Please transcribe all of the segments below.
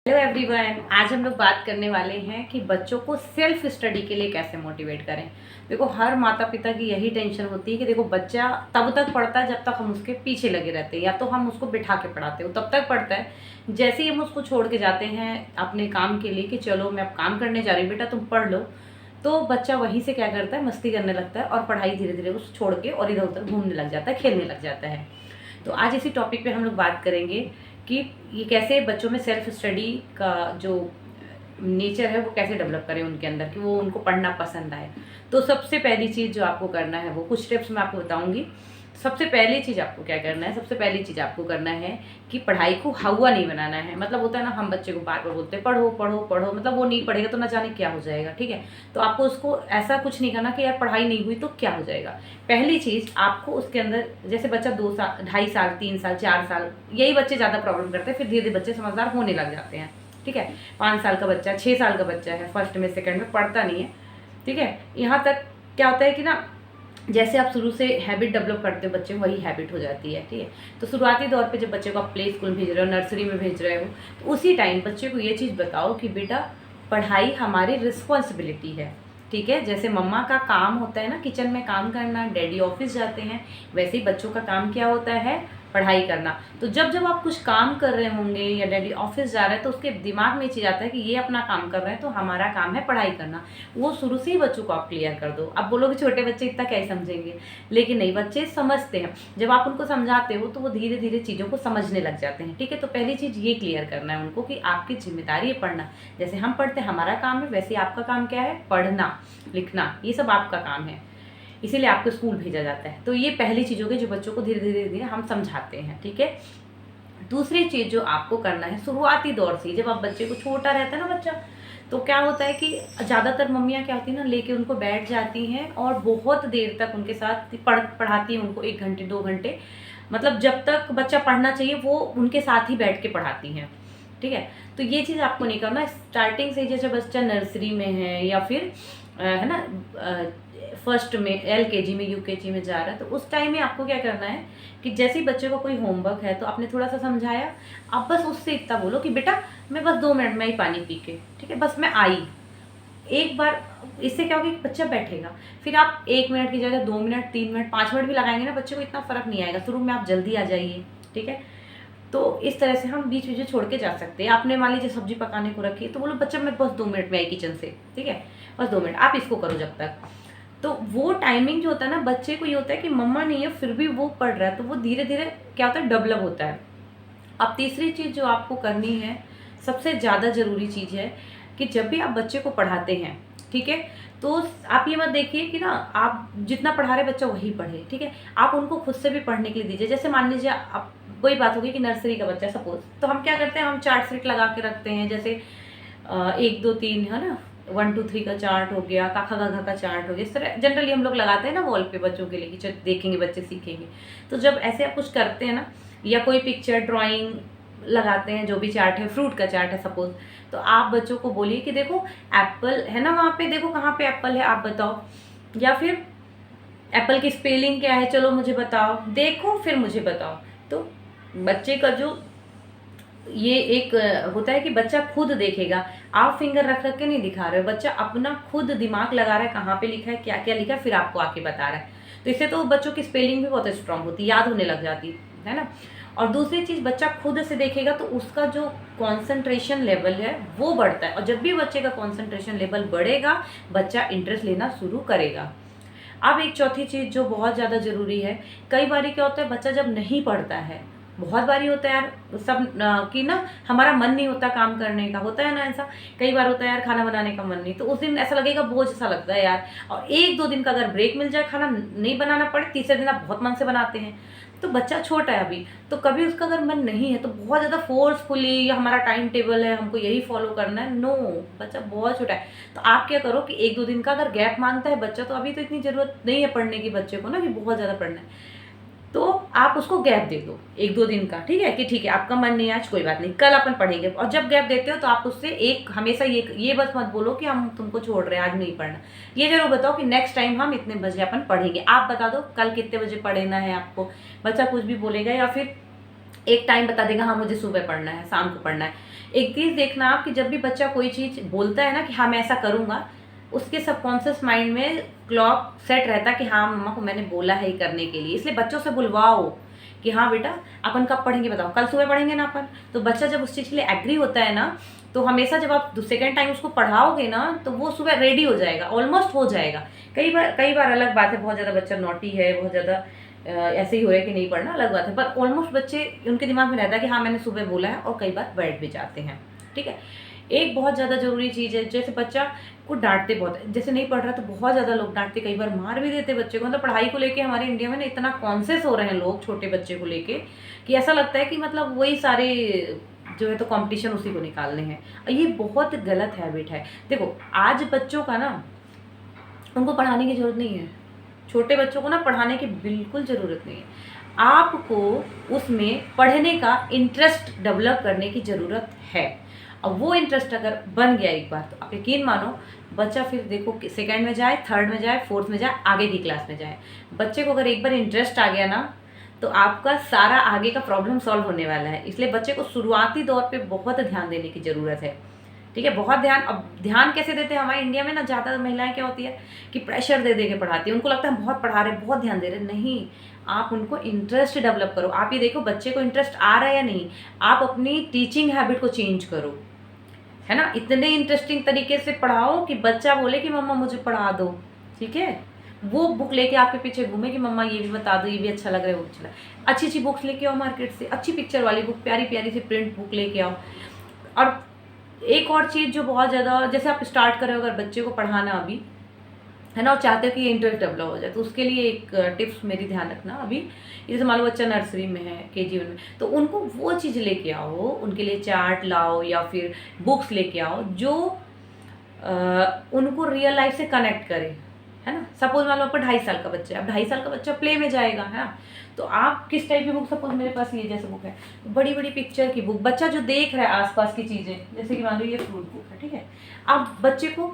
Hello everyone, आज हम लोग बात करने वाले हैं कि बच्चों को सेल्फ स्टडी के लिए कैसे मोटिवेट करें। देखो, हर माता पिता की यही टेंशन होती है कि देखो बच्चा तब तक पढ़ता है जब तक हम उसके पीछे लगे रहते हैं, या तो हम उसको बिठा के पढ़ाते हो तब तक पढ़ता है। जैसे ही हम उसको छोड़ के जाते हैं अपने काम के लिए कि चलो मैं अब काम करने जा रही हूँ बेटा तुम पढ़ लो, तो बच्चा वहीं से क्या करता है, मस्ती करने लगता है और पढ़ाई धीरे धीरे उस छोड़ के और इधर उधर घूमने लग जाता है, खेलने लग जाता है। तो आज इसी टॉपिक पे हम लोग बात करेंगे कि ये कैसे बच्चों में सेल्फ स्टडी का जो नेचर है वो कैसे डेवलप करें उनके अंदर, कि वो उनको पढ़ना पसंद आए। तो सबसे पहली चीज़ जो आपको करना है, वो कुछ स्टेप्स मैं आपको बताऊंगी। सबसे पहली चीज़ आपको क्या करना है, सबसे पहली चीज़ आपको करना है कि पढ़ाई को हवा नहीं बनाना है। मतलब होता है ना, हम बच्चे को बार बार बोलते हैं पढ़ो पढ़ो पढ़ो, मतलब वो नहीं पढ़ेगा तो ना जाने क्या हो जाएगा। ठीक है, तो आपको उसको ऐसा कुछ नहीं करना कि यार पढ़ाई नहीं हुई तो क्या हो जाएगा। पहली चीज़ आपको उसके अंदर, जैसे बच्चा 2 साल 2.5 साल 3 साल 4 साल, यही बच्चे ज़्यादा प्रॉब्लम करते हैं, फिर धीरे धीरे बच्चे समझदार होने लग जाते हैं। ठीक है, 5 साल का बच्चा 6 साल का बच्चा है, फर्स्ट में सेकंड में पढ़ता नहीं है। ठीक है, यहाँ तक क्या होता है कि ना, जैसे आप शुरू से हैबिट डेवलप करते हो बच्चे, वही हैबिट हो जाती है। ठीक है, तो शुरुआती दौर पे जब बच्चे को आप प्ले स्कूल भेज रहे हो, नर्सरी में भेज रहे हो, तो उसी टाइम बच्चे को ये चीज़ बताओ कि बेटा पढ़ाई हमारी रिस्पॉन्सिबिलिटी है। ठीक है, जैसे मम्मा का काम होता है ना किचन में काम करना, डैडी ऑफिस जाते हैं, वैसे ही बच्चों का काम क्या होता है, पढ़ाई करना। तो जब जब आप कुछ काम कर रहे होंगे या डैडी ऑफिस जा रहे हैं, तो उसके दिमाग में ये चीज़ आता है कि ये अपना काम कर रहे हैं तो हमारा काम है पढ़ाई करना। वो शुरू से ही बच्चों को आप क्लियर कर दो। अब बोलोगे छोटे बच्चे इतना क्या ही समझेंगे, लेकिन नहीं, बच्चे समझते हैं। जब आप उनको समझाते हो तो वो धीरे धीरे चीज़ों को समझने लग जाते हैं। ठीक है, तो पहली चीज़ ये क्लियर करना है उनको कि आपकी जिम्मेदारी है पढ़ना। जैसे हम पढ़ते हैं, हमारा काम है, वैसे आपका काम क्या है, पढ़ना लिखना, ये सब आपका काम है, इसीलिए आपको स्कूल भेजा जाता है। तो ये पहली चीज़ होगी जो बच्चों को धीरे धीरे धीरे हम समझाते हैं। ठीक है, दूसरी चीज़ जो आपको करना है, शुरुआती दौर से जब आप बच्चे को, छोटा रहता है ना बच्चा, तो क्या होता है कि ज़्यादातर मम्मियाँ क्या होती हैं ना, लेके उनको बैठ जाती हैं और बहुत देर तक उनके साथ पढ़ाती हैं उनको, 1 घंटे 2 घंटे, मतलब जब तक बच्चा पढ़ना चाहिए वो उनके साथ ही बैठ के पढ़ाती हैं। ठीक है, तो ये चीज़ आपको नहीं करना। स्टार्टिंग से जैसे बच्चा नर्सरी में है या फिर है ना फर्स्ट में LKG में UKG में जा रहा है, तो उस टाइम में आपको क्या करना है कि जैसे ही बच्चे को कोई होमवर्क है तो आपने थोड़ा सा समझाया, आप बस उससे इतना बोलो कि बेटा मैं बस 2 मिनट में ही पानी पी के, ठीक है, बस मैं आई एक बार। इससे क्या होगा कि बच्चा बैठेगा, फिर आप 1 मिनट की जगह 2 मिनट 3 मिनट 5 मिनट भी लगाएंगे ना, बच्चे को इतना फर्क नहीं आएगा। शुरू में आप जल्दी आ जाइए। ठीक है, तो इस तरह से हम बीच बीच में छोड़ के जा सकते हैं। आपने मान लीजिए सब्जी पकाने को रखी, तो बोलो बच्चा मैं बस 2 मिनट में आई किचन से, ठीक है, बस 2 मिनट आप इसको करो जब तक। तो वो टाइमिंग जो होता है ना, बच्चे को ये होता है कि मम्मा नहीं है फिर भी वो पढ़ रहा है, तो वो धीरे धीरे क्या होता है, डेवलप होता है। अब तीसरी चीज़ जो आपको करनी है, सबसे ज़्यादा ज़रूरी चीज़ है कि जब भी आप बच्चे को पढ़ाते हैं, ठीक है, तो आप ये मत देखिए कि ना आप जितना पढ़ा रहे बच्चा वही पढ़े। ठीक है, आप उनको खुद से भी पढ़ने के लिए दीजिए। जैसे मान लीजिए आप, कोई बात होगी कि नर्सरी का बच्चा सपोज, तो हम क्या करते हैं, हम चार्ट शीट लगा के रखते हैं, जैसे 1 2 3 है ना, 1 2 3 का चार्ट हो गया, काखा गाघा का चार्ट हो गया, इस तरह जनरली हम लोग लगाते हैं ना वॉल पे बच्चों के लिए कि चल देखेंगे बच्चे सीखेंगे। तो जब ऐसे आप कुछ करते हैं ना, या कोई पिक्चर ड्राइंग लगाते हैं, जो भी चार्ट है, फ्रूट का चार्ट है सपोज, तो आप बच्चों को बोलिए कि देखो एप्पल है ना, वहाँ पे देखो कहाँ पे एप्पल है आप बताओ, या फिर एप्पल की स्पेलिंग क्या है, चलो मुझे बताओ, देखो फिर मुझे बताओ। तो बच्चे का जो ये एक होता है कि बच्चा खुद देखेगा, आप फिंगर रख रख के नहीं दिखा रहे हो, बच्चा अपना खुद दिमाग लगा रहा है कहाँ पे लिखा है, क्या क्या लिखा है, फिर आपको आके बता रहा है। तो इससे तो बच्चों की स्पेलिंग भी बहुत स्ट्रांग होती है, याद होने लग जाती है ना। और दूसरी चीज़, बच्चा खुद से देखेगा तो उसका जो कॉन्सेंट्रेशन लेवल है वो बढ़ता है, और जब भी बच्चे का कॉन्सेंट्रेशन लेवल बढ़ेगा, बच्चा इंटरेस्ट लेना शुरू करेगा। अब एक चौथी चीज़ जो बहुत ज़्यादा ज़रूरी है, कई बार क्या होता है, बच्चा जब नहीं पढ़ता है, बहुत बारी होता है यार सब कि ना हमारा मन नहीं होता काम करने का, होता है ना ऐसा, कई बार होता है यार खाना बनाने का मन नहीं, तो उस दिन ऐसा लगेगा बोझ सा लगता है यार, और 1 2 दिन का अगर ब्रेक मिल जाए, खाना नहीं बनाना पड़े, तीसरे दिन आप बहुत मन से बनाते हैं। तो बच्चा छोटा है अभी, तो कभी उसका अगर मन नहीं है तो बहुत ज़्यादा फोर्सफुली हमारा टाइम टेबल है हमको यही फॉलो करना है, नो, बच्चा बहुत छोटा है। तो आप क्या करो कि 1 2 दिन का अगर गैप मांगता है बच्चा, तो अभी तो इतनी ज़रूरत नहीं है पढ़ने की बच्चे को ना कि बहुत ज़्यादा पढ़ना है, तो आप उसको गैप दे दो 1 2 दिन का। ठीक है, कि ठीक है आपका मन नहीं आज, कोई बात नहीं, कल अपन पढ़ेंगे। और जब गैप देते हो तो आप उससे एक हमेशा ये बस मत बोलो कि हम तुमको छोड़ रहे हैं आज नहीं पढ़ना, ये जरूर बताओ कि नेक्स्ट टाइम हम इतने बजे अपन पढ़ेंगे। आप बता दो कल कितने बजे पढ़ना है आपको, बच्चा कुछ भी बोलेगा, या फिर एक टाइम बता देगा हाँ मुझे सुबह पढ़ना है, शाम को पढ़ना है। एक चीज़ देखना आप कि जब भी बच्चा कोई चीज़ बोलता है ना कि हाँ मैं ऐसा करूँगा, उसके सबकॉन्शियस माइंड में क्लॉक सेट रहता है कि हाँ मम्मा को मैंने बोला है ही करने के लिए। इसलिए बच्चों से बुलवाओ कि हाँ बेटा अपन कब पढ़ेंगे बताओ, कल सुबह पढ़ेंगे ना अपन। तो बच्चा जब उस चीज़ के लिए एग्री होता है ना, तो हमेशा जब आप सेकेंड टाइम उसको पढ़ाओगे ना तो वो सुबह रेडी हो जाएगा, ऑलमोस्ट हो जाएगा। कई बार अलग बात है, बहुत ज़्यादा बच्चा नॉटी है, बहुत ज़्यादा ऐसे ही हो रहा है कि नहीं पढ़ना, अलग बात है, पर ऑलमोस्ट बच्चे उनके दिमाग में रहता है कि हाँ मैंने सुबह बोला है, और कई बार बैठ भी जाते हैं। ठीक है, एक बहुत ज़्यादा ज़रूरी चीज़ है, जैसे बच्चा को डांटते बहुत है, जैसे नहीं पढ़ रहा तो बहुत ज़्यादा लोग डांटते, कई बार मार भी देते बच्चे को। मतलब पढ़ाई को लेके हमारे इंडिया में ना इतना कॉन्शियस हो रहे हैं लोग छोटे बच्चे को लेके कि ऐसा लगता है कि मतलब वही सारे जो है तो कंपटीशन उसी को निकालने हैं। और ये बहुत गलत हैबिट है। देखो आज बच्चों का ना, उनको पढ़ाने की ज़रूरत नहीं है, छोटे बच्चों को ना पढ़ाने की बिल्कुल ज़रूरत नहीं है। आपको उसमें पढ़ने का इंटरेस्ट डेवलप करने की ज़रूरत है। और वो इंटरेस्ट अगर बन गया एक बार, तो आप यकीन मानो बच्चा फिर देखो कि सेकंड में जाए, थर्ड में जाए, फोर्थ में जाए, आगे की क्लास में जाए। बच्चे को अगर एक बार इंटरेस्ट आ गया ना, तो आपका सारा आगे का प्रॉब्लम सॉल्व होने वाला है। इसलिए बच्चे को शुरुआती दौर पे बहुत ध्यान देने की ज़रूरत है। ठीक है, बहुत ध्यान। अब ध्यान कैसे देते हैं हमारे इंडिया में ना, ज़्यादा महिलाएं क्या होती है कि प्रेशर दे दे के पढ़ाती है, उनको लगता है बहुत पढ़ा रहे, बहुत ध्यान दे रहे। नहीं, आप उनको इंटरेस्ट डेवलप करो। आप ये देखो बच्चे को इंटरेस्ट आ रहा है या नहीं, आप अपनी टीचिंग हैबिट को चेंज करो, है ना। इतने इंटरेस्टिंग तरीके से पढ़ाओ कि बच्चा बोले कि मम्मा मुझे पढ़ा दो। ठीक है, वो बुक लेके आपके पीछे घूमे कि मम्मा ये भी बता दो, ये भी अच्छा लग रहा है, वो अच्छा लग रहा है। अच्छी अच्छी बुक्स लेके आओ मार्केट से, अच्छी पिक्चर वाली बुक, प्यारी प्यारी सी प्रिंट बुक लेके आओ। और एक और चीज़ जो बहुत ज़्यादा, जैसे आप स्टार्ट कर रहे हो अगर बच्चे को पढ़ाना अभी, है ना, और चाहते हो कि ये इंटरेस्ट डेवलप हो जाए, तो उसके लिए एक टिप्स मेरी ध्यान रखना। अभी जैसे मान लो बच्चा नर्सरी में है, KG1 में, तो उनको वो चीज़ लेके आओ, उनके लिए चार्ट लाओ या फिर बुक्स लेके आओ जो उनको रियल लाइफ से कनेक्ट करे, है ना। सपोज मान लो आपका 2.5 साल का बच्चा है, अब 2.5 साल का बच्चा प्ले में जाएगा, है ना, तो आप किस टाइप की बुक, सपोज मेरे पास ये जैसे बुक है, बड़ी बड़ी पिक्चर की बुक, बच्चा जो देख रहा है आसपास की चीज़ें, जैसे कि मान लो ये फ्रूट बुक है, ठीक है, अब बच्चे को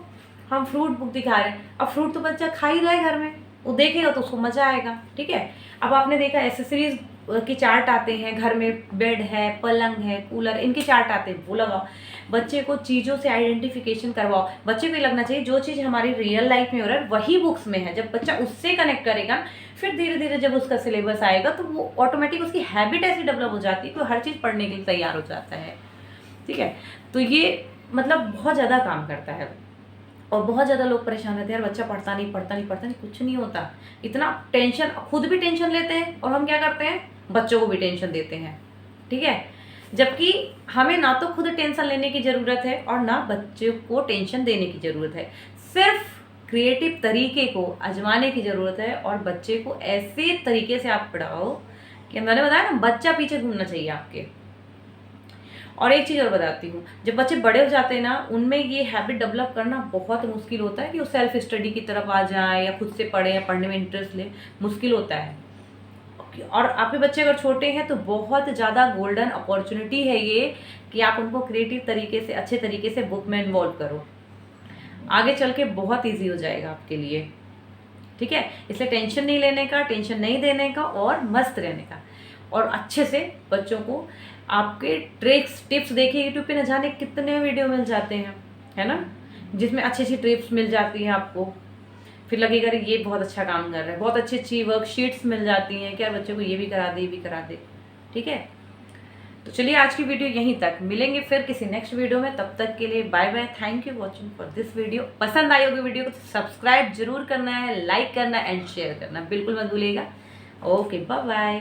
हम फ्रूट बुक दिखा रहे हैं, अब फ्रूट तो बच्चा खा ही रहा है घर में, वो देखेगा तो उसको मज़ा आएगा। ठीक है, अब आपने देखा एसेसरीज की चार्ट आते हैं घर में, बेड है, पलंग है, कूलर, इनके चार्ट आते हैं, वो लगाओ। बच्चे को चीज़ों से आइडेंटिफिकेशन करवाओ। बच्चे को ये लगना चाहिए जो चीज़ हमारी रियल लाइफ में हो रहा है वही बुक्स में है। जब बच्चा उससे कनेक्ट करेगा, फिर धीरे धीरे जब उसका सिलेबस आएगा तो वो ऑटोमेटिक उसकी हैबिट ऐसी डेवलप हो जाती है कि वो हर चीज़ पढ़ने के लिए तैयार हो जाता है। ठीक है, तो ये मतलब बहुत ज़्यादा काम करता है। और बहुत ज़्यादा लोग परेशान रहते हैं, यार बच्चा पढ़ता नहीं पढ़ता नहीं पढ़ता नहीं, कुछ नहीं होता। इतना टेंशन, खुद भी टेंशन लेते हैं और हम क्या करते हैं, बच्चों को भी टेंशन देते हैं। ठीक है, जबकि हमें ना तो खुद टेंशन लेने की ज़रूरत है और ना बच्चे को टेंशन देने की ज़रूरत है। सिर्फ क्रिएटिव तरीके को आजमाने की ज़रूरत है और बच्चे को ऐसे तरीके से आप पढ़ाओ कि मैंने बताया ना, बच्चा पीछे घूमना चाहिए आपके। और एक चीज़ और बताती हूँ, जब बच्चे बड़े हो जाते हैं ना, उनमें ये हैबिट डेवलप करना बहुत मुश्किल होता है कि वो सेल्फ स्टडी की तरफ आ जाए या खुद से पढ़े या पढ़ने में इंटरेस्ट ले, मुश्किल होता है। और आपके बच्चे अगर छोटे हैं तो बहुत ज़्यादा गोल्डन अपॉर्चुनिटी है ये कि आप उनको क्रिएटिव तरीके से, अच्छे तरीके से बुक में इन्वॉल्व करो। आगे चल के बहुत ईजी हो जाएगा आपके लिए। ठीक है, इसलिए टेंशन नहीं लेने का, टेंशन नहीं देने का और मस्त रहने का। और अच्छे से बच्चों को आपके ट्रिक्स टिप्स देखिए, यूट्यूब पे न जाने कितने वीडियो मिल जाते हैं, है ना, जिसमें अच्छी अच्छी टिप्स मिल जाती हैं आपको। फिर लगेगा ये बहुत अच्छा काम कर रहा है, बहुत अच्छी अच्छी वर्कशीट्स मिल जाती हैं कि यार बच्चों को ये भी करा दे, ये भी करा दे। ठीक है, तो चलिए आज की वीडियो यहीं तक, मिलेंगे फिर किसी नेक्स्ट वीडियो में। तब तक के लिए bye bye, thank you watching for this video. पसंद आई होगी वीडियो को तो सब्सक्राइब जरूर करना है, लाइक करना एंड शेयर करना बिल्कुल मत भूलिएगा। Okay, bye bye.